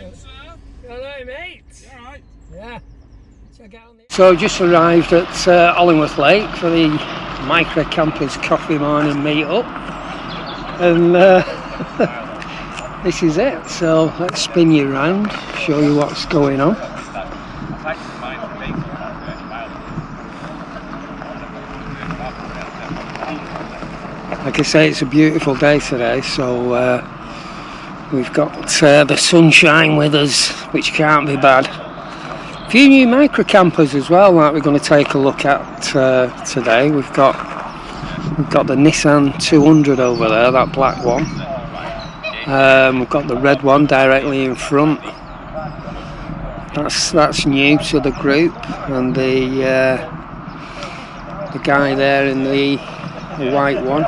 Hello, mate. You alright? Yeah. So just arrived at Hollingworth Lake for the Micro Kampers coffee morning meet up, and this is it. So let's spin you around, show you what's going on. Like I say, it's a beautiful day today, so we've got the sunshine with us, which can't be bad. A few new micro campers as well that we're going to take a look at today. We've got the Nissan 200 over there, that black one. We've got the red one directly in front. That's new to the group, and the guy there in the white one.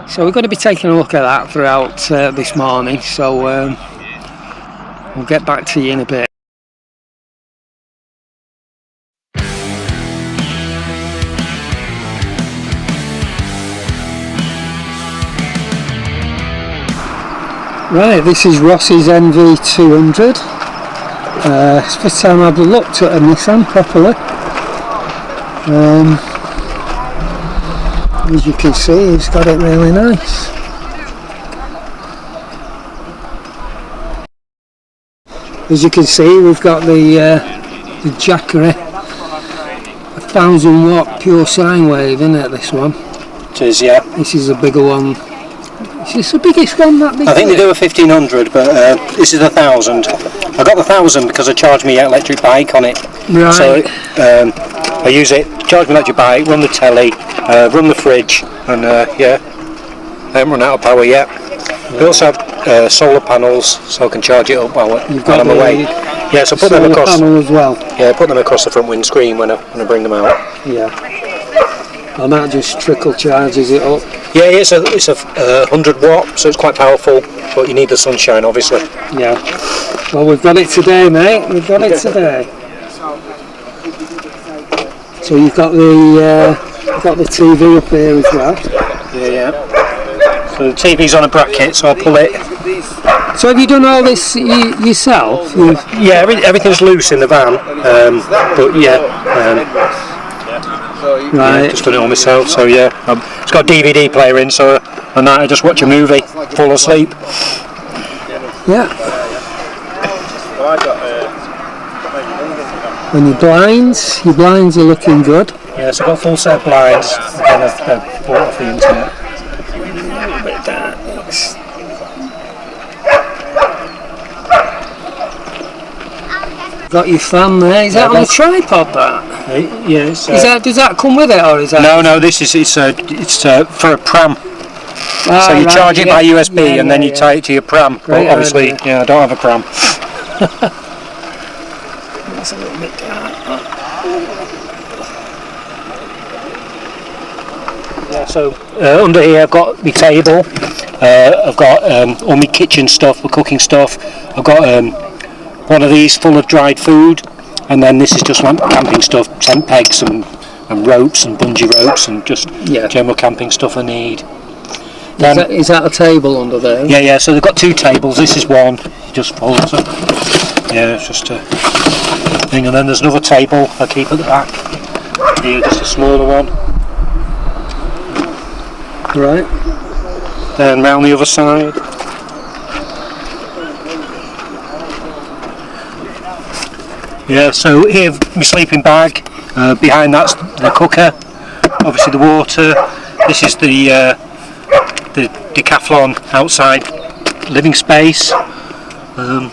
So we're going to be taking a look at that throughout this morning. So we'll get back to you in a bit. Right, this is Ross's NV200. It's the first time I've looked at a Nissan properly. As you can see, it's got it really nice. As you can see, we've got the Jackery 1000 watt pure sine wave, isn't it, this one? It is, yeah. This is a bigger one. Is this the biggest one, that big? I think they do a 1500, but this is a 1000. I got the 1000 because I charged my electric bike on it. Right. So I use it, charge my electric bike, run the telly, run the fridge, and yeah, I haven't run out of power yet. We also have solar panels, so I can charge it up while I'm away. Yeah, so put them across. Panel as well. Yeah, put them across the front windscreen when I bring them out. Yeah. And that just trickle charges it up. Yeah, it's a 100 watt, so it's quite powerful, but you need the sunshine, obviously. Yeah. Well, we've got it today, mate. We've got it today. So you've got the TV up here as well. Yeah. So the TV's on a bracket, so I'll pull it. So have you done all this yourself? Yeah, everything's loose in the van, but yeah. Right. Yeah, just done it all myself, so yeah. It's got a DVD player in, so at night I just watch a movie, fall asleep. Yeah. And your blinds are looking good. Yeah, so I've got a full set of blinds, and I've bought off the internet. A bit dark. Got your fan there. Is that on a tripod? That? Yeah. Does that come with it, or is that? No. This is it's for a pram. So you charge it by USB, and then you tie it to your pram. But obviously, I don't have a pram. That's a little bit dark. Yeah. So under here I've got my table. I've got all my kitchen stuff, my cooking stuff. I've got one of these full of dried food, and then this is just like camping stuff, tent pegs and ropes and bungee ropes and just general camping stuff I need. Then, is that a table under there? Yeah, so they've got two tables. This is one, it just folds up. Yeah, it's just a thing, and then there's another table I keep at the back. Here, just a smaller one. Right. Then round the other side. Yeah, so here my sleeping bag, behind that's the cooker, obviously the water. This is the Decathlon outside living space. I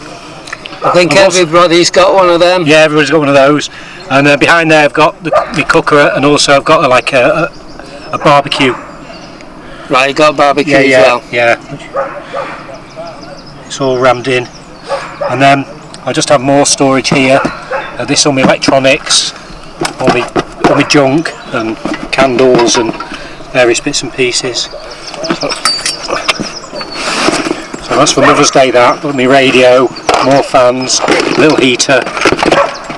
think everybody's got one of them. Yeah, everybody's got one of those. And behind there I've got my cooker, and also I've got a barbecue. Right, you got a barbecue as well. Yeah, it's all rammed in. And then I just have more storage here. This all my electronics, all my junk and candles and various bits and pieces. So that's for Mother's Day, that. But my radio, more fans, little heater.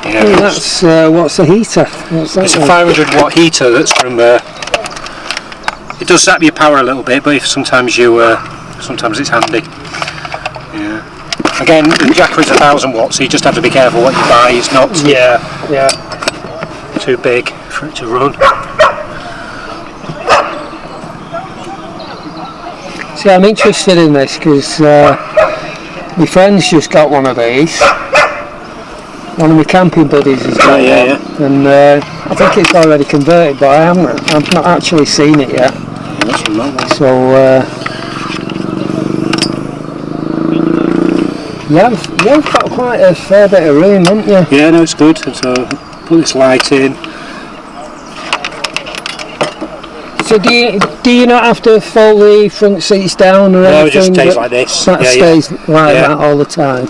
Yeah, that's what's a heater? What's that? It's a 500 watt heater that's from. It does zap your power a little bit, but sometimes it's handy. Yeah. Again, the Jackery's 1000 watts, so you just have to be careful what you buy. It's not too big for it to run. See, I'm interested in this because my friend's just got one of these. One of my camping buddies has got one, and I think it's already converted, but I've not actually seen it yet. So you've got quite a fair bit of room, haven't you? Yeah, no, it's good. So put this light in. So do you not have to fold the front seats down or anything? No, it just stays like this. That stays like that all the time.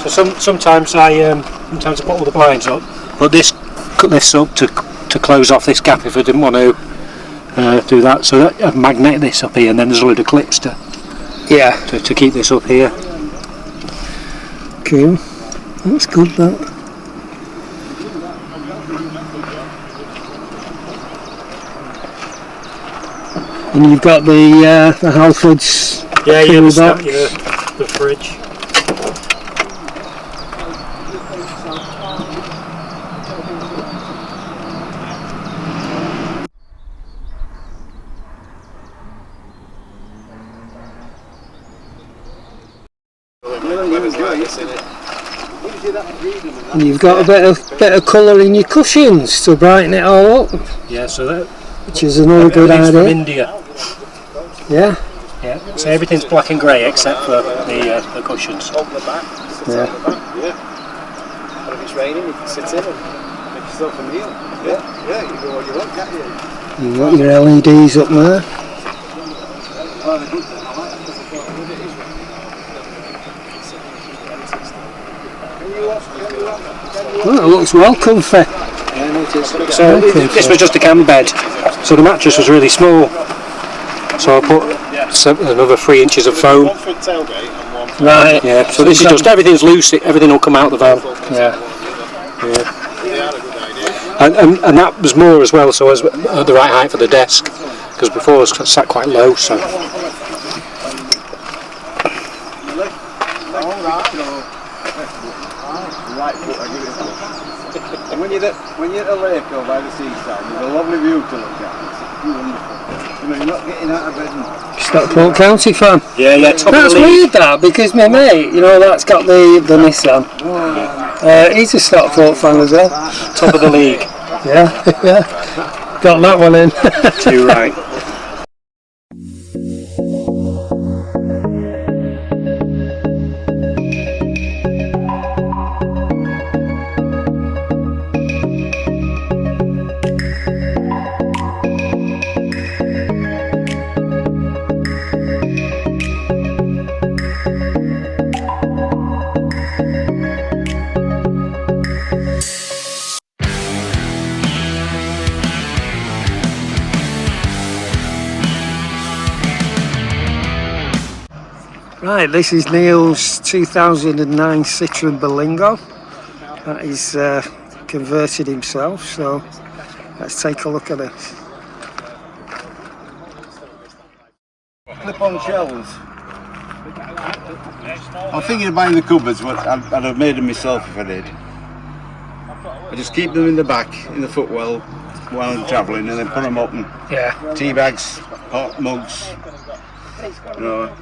So sometimes I put all the blinds up, but cut this up to close off this gap if I didn't want to do that. So I'd magnet this up here, and then there's a load of clips to keep this up here. Cool. That's good. That. And you've got the Halfords. The fridge. And you've got a bit of colour in your cushions to brighten it all up. Yeah, so that. Which is another good idea. From India. Yeah. Yeah. So everything's black and grey except for the cushions. Yeah. And if it's raining, you can sit in and make yourself a meal. Yeah, you do what you want, can't you? You've got your LEDs up there. Oh, it looks well comfy. So this was just a camp bed, so the mattress was really small. So I put another 3 inches of foam. Right. Yeah. So this is just everything's loose. Everything will come out the van. Yeah. And that was more as well, so I was at the right height for the desk, because before I was sat quite low. So. When you're at a lake or by the seaside, there's a lovely view to look at. It's wonderful. You know, you're not getting out of bed and... Stockport County fan. Yeah. Top That's of the league. weird that, because my mate, that's got the Nissan. He's a Stockport fan as well. Top of the league. Yeah. Got that one in. Too right. Right, this is Neil's 2009 Citroen Berlingo that he's converted himself, so let's take a look at it. Clip-on shelves. I'm thinking of buying the cupboards, but I'd have made them myself if I did. I just keep them in the back, in the footwell, while I'm travelling, and then put them up and tea bags, hot mugs,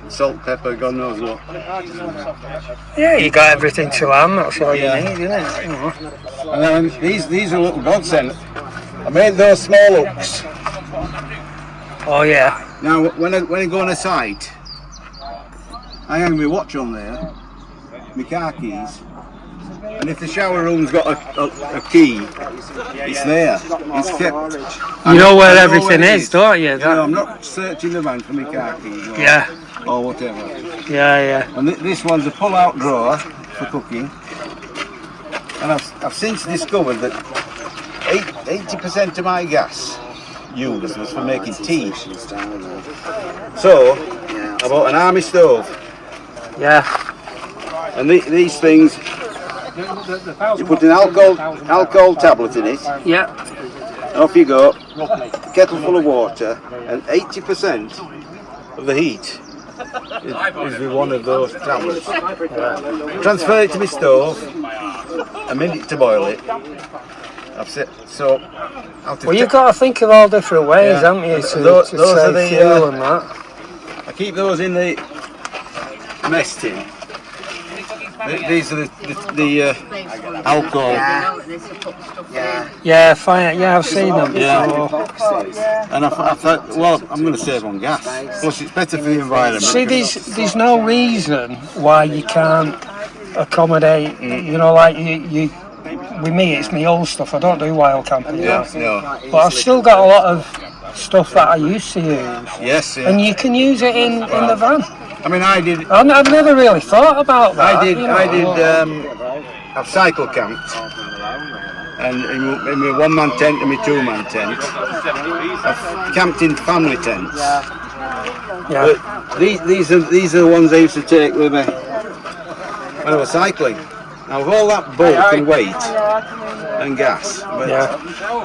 salt, pepper, God knows what. Yeah, you got everything to hand, that's all you need, isn't it? And then these are a little godsend. I made those small hooks. Oh yeah. Now when I go on a site, I hang my watch on there, my car keys, and if the shower room's got a key, it's there. It's kept. You know where everything is, don't you? I'm not searching the van for my car keys or whatever. Yeah. And this one's a pull-out drawer for cooking. And I've since discovered that 80% of my gas use was for making tea. So I bought an army stove. Yeah. And these things, you put an alcohol tablet in it. Yeah. And off you go. A kettle full of water, and 80% of the heat is with one of those tablets. Transfer it to my stove, a minute to boil it. That's it. So, well, you've got to think of all different ways, haven't you, to those save are the, fuel and that. I keep those in the mess tin. These are the alcohol. Yeah, fire. Yeah, I've seen them before. Yeah. And I thought, well, I'm going to save on gas. Plus, it's better for the environment. See, there's no reason why you can't accommodate. You know, like you. With me, it's my old stuff. I don't do wild camping now. But I've still got a lot of stuff that I used to use. Yes. And you can use it in the van. I mean, I did. I've never really thought about that. I've cycle camped, and in my one-man tent and my two-man tent, I've camped in family tents. Yeah. But these are the ones I used to take with me when I was cycling. Now, with all that bulk and weight and gas, but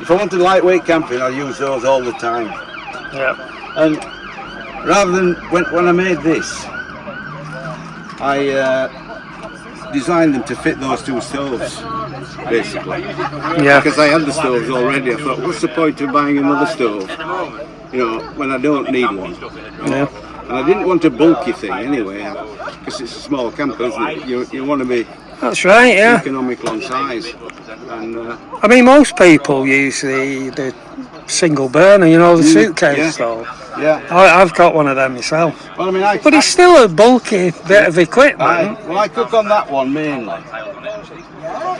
if I wanted lightweight camping, I use those all the time. Yeah. And rather than when I made this, I designed them to fit those two stoves, basically. Yeah. Because I had the stoves already. I thought, what's the point of buying another stove, when I don't need one? Yeah. And I didn't want a bulky thing anyway, because it's a small camper, isn't it? You want to be That's right. Yeah. economical on size. And I mean, most people use the single burner, the suitcase stove. Yeah. I've got one of them myself. Well, I mean, But it's still a bulky bit of equipment. I cook on that one mainly.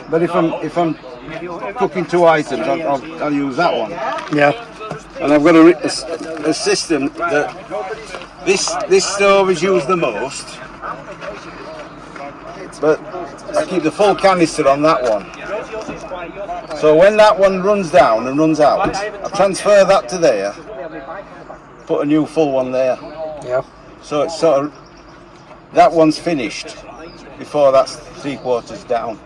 But if I'm cooking two items, I'll use that one. Yeah. And I've got a system that this stove is used the most. But I keep the full canister on that one. So when that one runs down and runs out, I transfer that to there, put a new full one there. Yeah. So it's sort of, that one's finished before that's 3/4 down.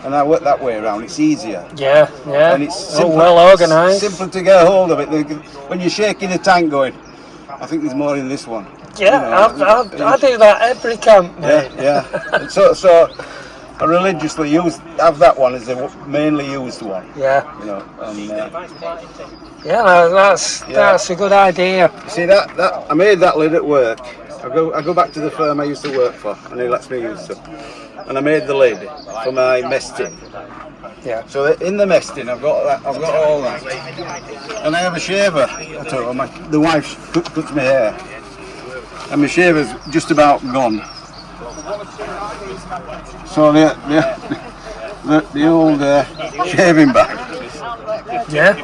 And I work that way around, it's easier. Yeah. And it's simple, well organised. Simple to get a hold of it. When you're shaking the tank going, I think there's more in this one. Yeah, I do that every camp, mate. Yeah. So I religiously have that one as the mainly used one. Yeah. And, that's a good idea. see that I made that lid at work. I go back to the firm I used to work for, and he lets me use it. And I made the lid for my mess tin. Yeah. So in the mess tin, I've got all that, and I have a shaver. The wife cuts my hair, and my shaver's just about gone. So the old shaving bag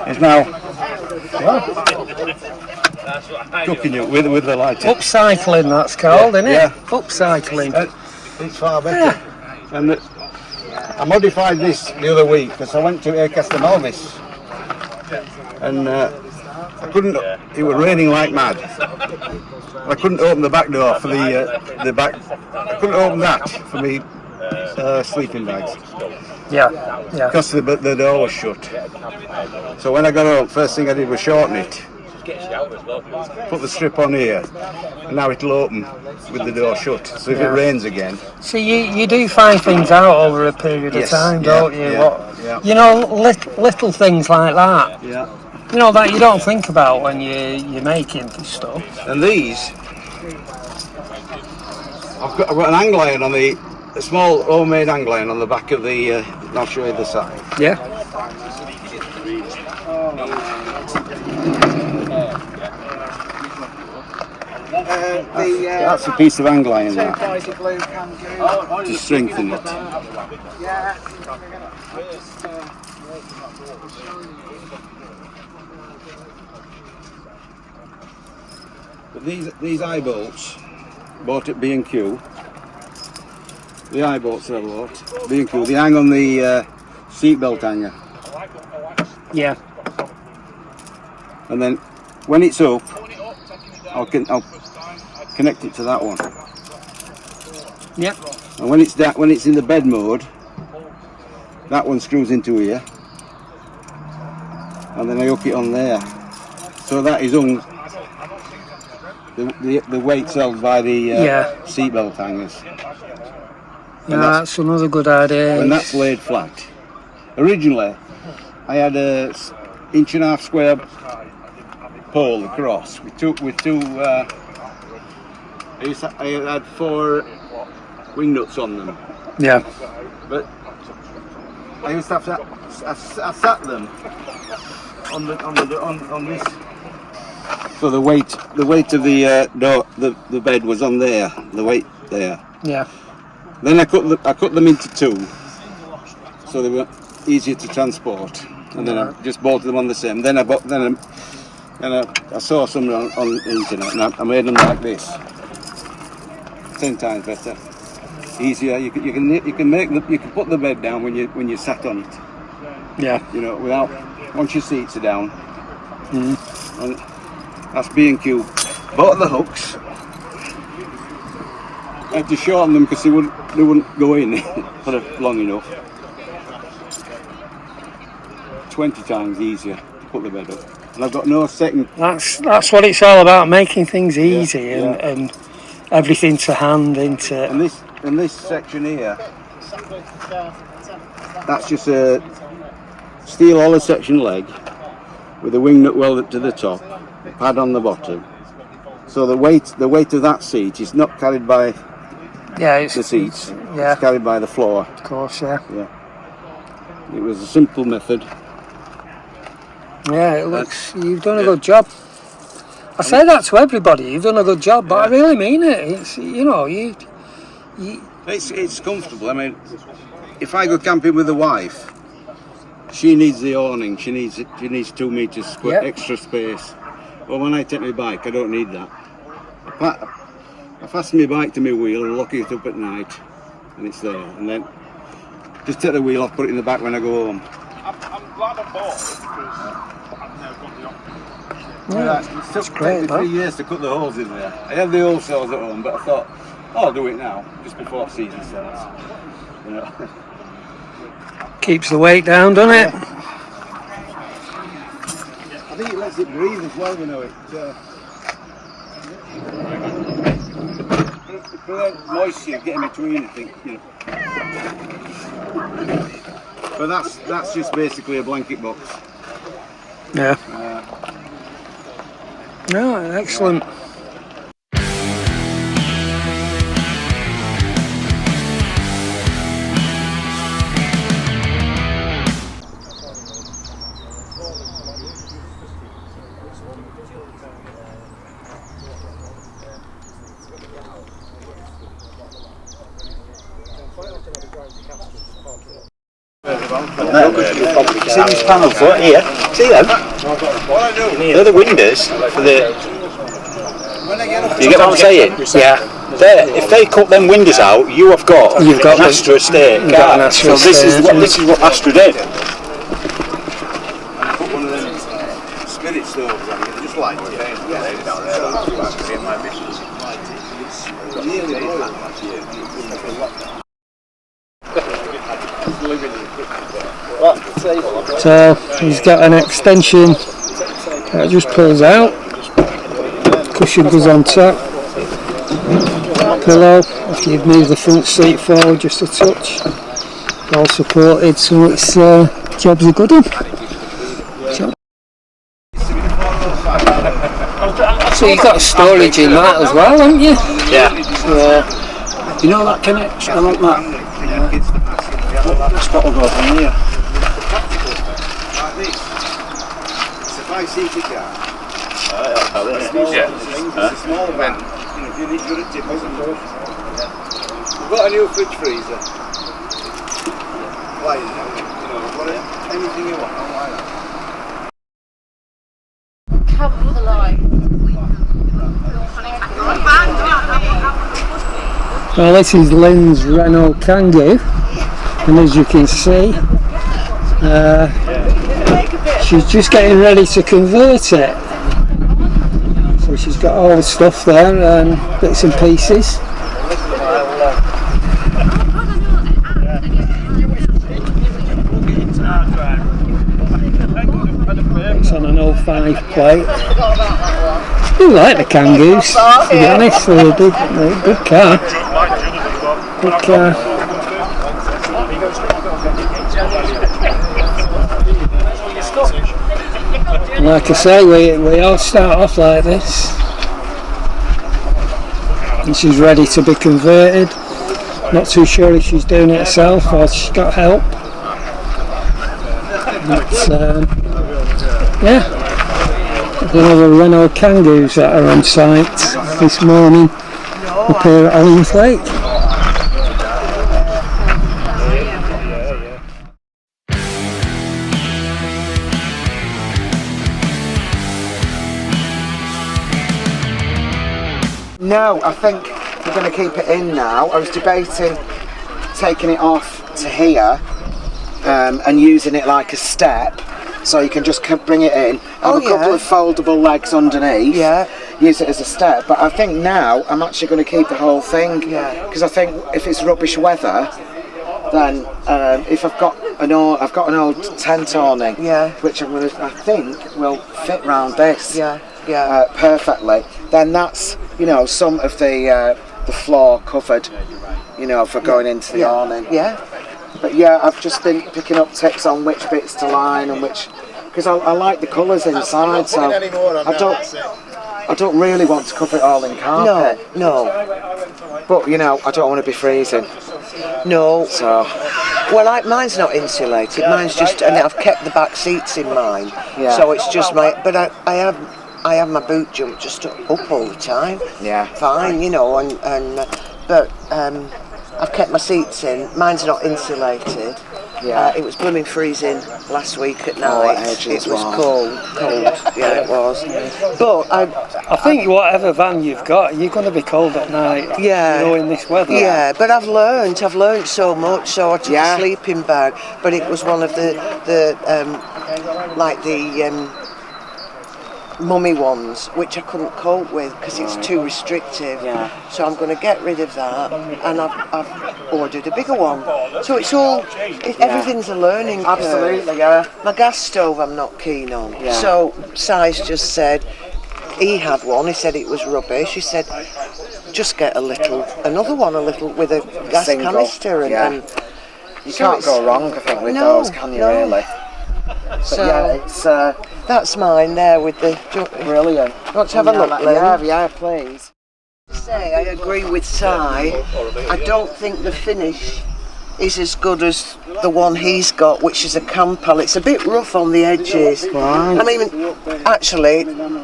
is now cooking it with the lighter. Upcycling, that's called, isn't it? Yeah. Upcycling. It's far better. And I modified this the other week because I went to Aircaster Malvis, and I couldn't. It was raining like mad. I couldn't open the back door for the back. I couldn't open that for me sleeping bags. Yeah. Because the door was shut. So when I got home, first thing I did was shorten it. Put the strip on here, and now it'll open with the door shut. So if it rains again. See, you do find things out over a period of time, don't you? Little things like that. Yeah. That you don't think about when you're making stuff. And these, I've got an angle iron on a small homemade angle iron on the back of the. I'll show you the side. Yeah. That's a piece of angle iron there, to strengthen it. But these eye bolts, bought at B&Q. The eye bolts that I bought, B&Q, they hang on the seatbelt hanger. Yeah. And then when it's up, I'll connect it to that one. Yep. And when it's in the bed mode, that one screws into here, and then I hook it on there. So that is hung the weight's held by the seatbelt hangers. Yeah, that's another good idea. When that's laid flat. Originally, I had a 1.5 square pole across with two. I had 4 wing nuts on them. Yeah. But I used to have to. I sat them on this. So the weight of the bed was on there. The weight there. Yeah. Then I cut them into 2, so they were easier to transport. And then I just bolted them on the same. Then I saw some on the internet, and I made them like this. 10 times better, easier. You can put the bed down when you sat on it. Yeah. You know, once your seats are down. Mm. And that's B&Q. Bought the hooks. I had to shorten them because they wouldn't go in for long enough. 20 times easier to put the bed up. And I've got no second. That's what it's all about, making things easy and everything to hand into. And this section here, that's just a steel hollow section leg with a wing nut welded to the top, pad on the bottom. So the weight of that seat is not carried by the seats. It's carried by the floor. Of course, yeah. It was a simple method. Yeah, it looks. You've done a good job. I say that to everybody. You've done a good job, but I really mean it. It's It's comfortable. I mean, if I go camping with the wife, she needs the awning. She needs 2 meters extra space. Well, when I take my bike, I don't need that. I fasten my bike to my wheel and lock it up at night, and it's there. And then just take the wheel off, put it in the back when I go home. I'm glad I bought it because I've never got the option. It took me 3 years to cut the holes in there. I had the hole saws at home, but I thought, I'll do it now, just before season starts. You know. keeps the weight down, doesn't it? I think it lets it breathe as well, you know. It prevents moisture getting between, I think, you know. But that's just basically a blanket box. Yeah. No, excellent. See these panels right here? See them? They're the windows for the. You get what I'm saying? Yeah. If they cut them windows out, you have got an Astra estate car. So this is what Astra did. Put one of them spirit stoves on it, just like So he's got an extension that just pulls out, cushion goes on top, pillow after you've moved the front seat forward just a touch, all supported, so it's job's a good one. So you've got storage in that as well, haven't you? Yeah. You know that connection, I like that. That's what will go from here. this. It's a 5-seater car. It's a small van. If you need to tip, we've got a new fridge freezer. Lying now, anything you want, I'll lie that. Come with the line. Well, this is Lynn's Renault Kangoo, and as you can see, she's just getting ready to convert it. So she's got all the stuff there and bits and pieces. It's on an 05 plate. do like the Kangoos, to be honest. They're a good car. Good car. Like I say, we all start off like this. And she's ready to be converted. Not too sure if she's doing it herself or she's got help. But yeah, another Renault Kangoos that are on site this morning up here at Hollingworth Lake. No, I think we're going to keep it in now. I was debating taking it off to here and using it like a step, so you can just bring it in, have a couple of foldable legs underneath, use it as a step. But I think now I'm actually going to keep the whole thing, because I think if it's rubbish weather, then if I've got an old tent awning, which I think will fit round this perfectly, then that's, you know, some of the floor covered, you know, for going into the awning. But yeah, I've just been picking up tips on which bits to line and which, because I like the colours inside, so I don't really want to cover it all in carpet. No. But you know, I don't want to be freezing. No. So. Well, mine's not insulated. Mine's just, and I've kept the back seats in mine. So it's just my. But I have my boot jump just up all the time. Fine, you know, but I've kept my seats in. Mine's not insulated. It was blooming freezing last week at night. It was cold. Yeah, it was. But I think whatever van you've got, you're going to be cold at night. You know, in this weather. Yeah, but I've learned so much. So I took a sleeping bag, but it was one of the mummy ones, which I couldn't cope with because it's too restrictive. So I'm going to get rid of that, and I've ordered a bigger one. So it's all, everything's a learning curve. Absolutely, My gas stove I'm not keen on. So Si's just said, he had one, he said it was rubbish. He said, just get another one with a gas canister. And you can't go wrong, I think, with those, can you really? But so it's that's mine there with the brilliant. Want to have a look, Lynn? Yeah, please. I agree with Si. I don't think the finish is as good as the one he's got, which is a Campal. It's a bit rough on the edges. Right. I mean, actually,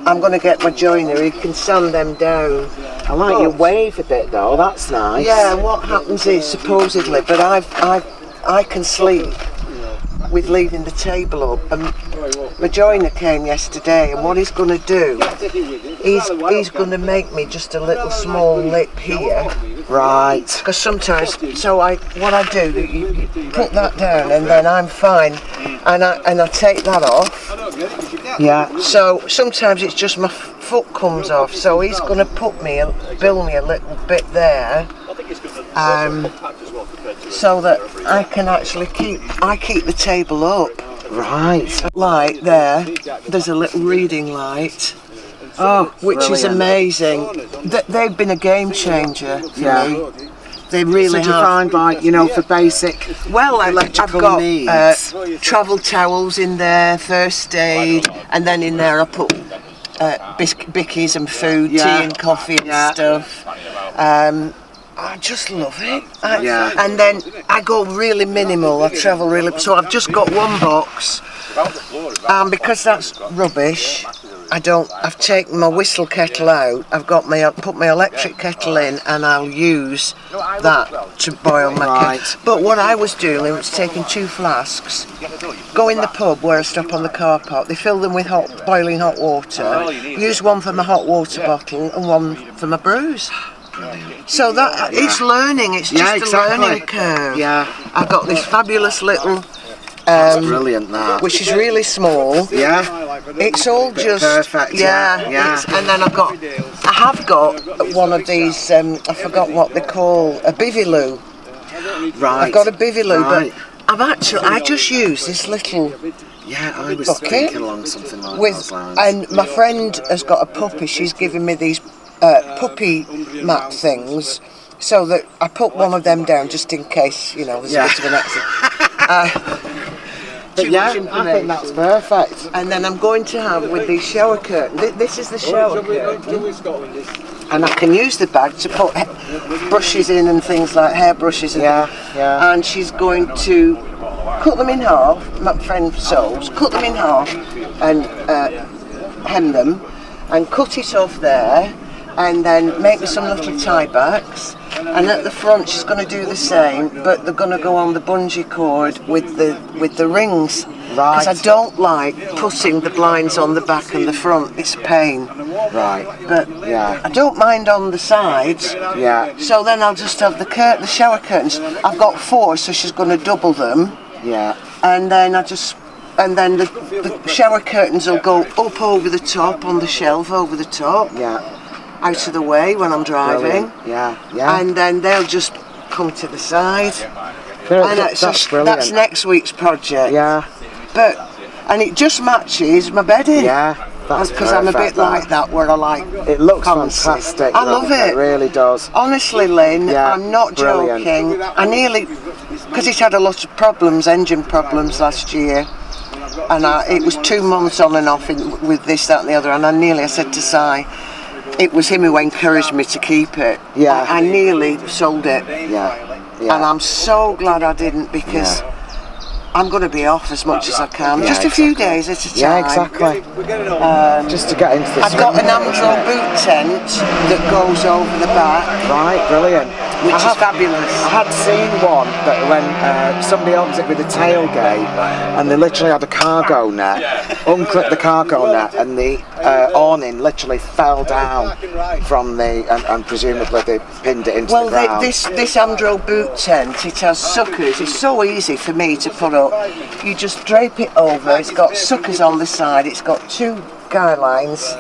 I'm going to get my joiner. He can sand them down. I like your wave a bit though. That's nice. Yeah. And what happens is, supposedly, but I can sleep with leaving the table up, and my joiner came yesterday, and what he's going to do, he's going to make me just a little small lip here, right? Because sometimes, what I do, you put that down, and then I'm fine, and I take that off. So sometimes it's just my foot comes off, so he's going to build me a little bit there. So that I can actually keep the table up. Right. Like there's a little reading light. Which brilliant. Is amazing. They've been a game changer for me. They really have. So do you find, like, you know, for basic I've got travel towels in there, first aid, and then in there I put bickies and food, tea and coffee and stuff. I just love it. And then I go really minimal. I travel really. So I've just got one box, and because that's rubbish, I've taken my whistle kettle out. I've put my electric kettle in, and I'll use that to boil my kettle. But what I was doing was taking 2 flasks, go in the pub where I stop on the car park. They fill them with boiling hot water. Use one for my hot water bottle and one for my brews. So that it's learning. It's just a learning curve. I've got this fabulous little. That's brilliant, that. Which is really small. It's all just perfect. And then I have got one of these. I forgot what they call a biviloo. Right. I've got a biviloo, but I just use this little Yeah, I was bucket thinking along something like with, those lines. and my friend has got a puppy. She's given me these puppy mat things, so that I put one of them down just in case, you know, there's a bit of an accident. But yeah, I think that's perfect. And then I'm going to have with the shower curtain. This is the shower curtain, and I can use the bag to put brushes in and things like hairbrushes. And Yeah. And she's going to cut them in half. My friend sews. Cut them in half and hem them, and cut it off there, and then make me some little tie backs. And at the front she's going to do the same, but they're going to go on the bungee cord with the rings. Right. Because I don't like putting the blinds on the back and the front. It's a pain. Right. But Yeah. I don't mind on the sides. Yeah. So then I'll just have the shower curtains. I've got 4, so she's going to double them. Yeah. And then the shower curtains will go up over the top on the shelf over the top. Yeah. Out of the way when I'm driving. Brilliant. Yeah. And then they'll just come to the side. Brilliant. And That's brilliant. that's next week's project. Yeah. And it just matches my bedding. Yeah. That's Because I'm a perfect, bit like that, where I like. It looks fancy. fantastic. I love it. It really does. Honestly, Lynn, Yeah, I'm not brilliant. joking. I nearly, because it's had a lot of problems, engine problems last year, and it was 2 months on and off with this, that, and the other. And I said to Si, it was him who encouraged me to keep it. Yeah. I nearly sold it. Yeah. And I'm so glad I didn't, because I'm going to be off as much as I can. Yeah, just a few days at a time. Yeah, exactly. Just to get into the I've got an Amdro boot tent that goes over the back, Right, brilliant. which is fabulous. I had seen one that when somebody owns it with a tailgate, and they literally had a cargo net, unclipped the cargo net, and the awning literally fell down from and presumably they pinned it into the ground. This Amdro boot tent, it has suckers. It's so easy for me to put up. You just drape it over. It's got suckers on the side. It's got 2 guy lines,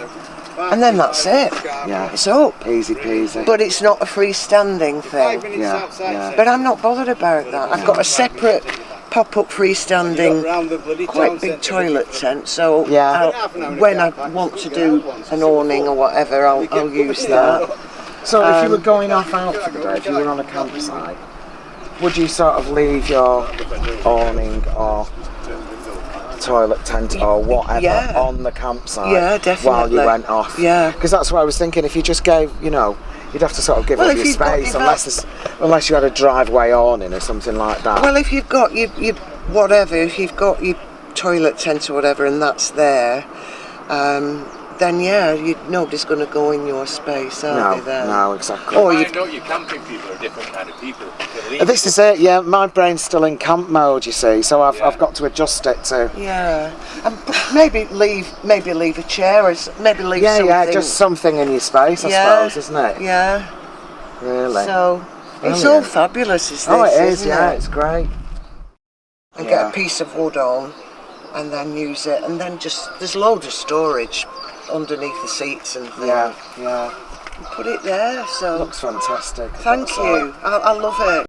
and then that's it. Yeah. It's up. Easy peasy. But it's not a freestanding thing. Yeah. But I'm not bothered about that. I've got a separate pop-up freestanding, quite big toilet tent. So when I want to do an awning or whatever, I'll use that. So if you were going off out for the day, if you were on a campsite, would you sort of leave your awning or toilet tent or whatever on the campsite while you went off? Yeah. Because that's what I was thinking. If you just gave, you'd have to sort of give up your space unless you had a driveway awning or something like that. Well, if you've got your whatever, if you've got your toilet tent or whatever, and that's there, then nobody's going to go in your space, are they? Then? No, exactly. Or I know you camping people are different kind of people. This is it. Yeah, my brain's still in camp mode. You see, so I've got to adjust it to. Yeah, and maybe leave a chair or maybe leave something. Yeah, just something in your space, I suppose, isn't it? Yeah. Really. So it's all fabulous, is this? Oh, it is. Isn't Yeah, it? it's great. And get a piece of wood on, and then use it, and then there's loads of storage underneath the seats and things. Yeah. Put it there. So Looks fantastic. thank you. I love it.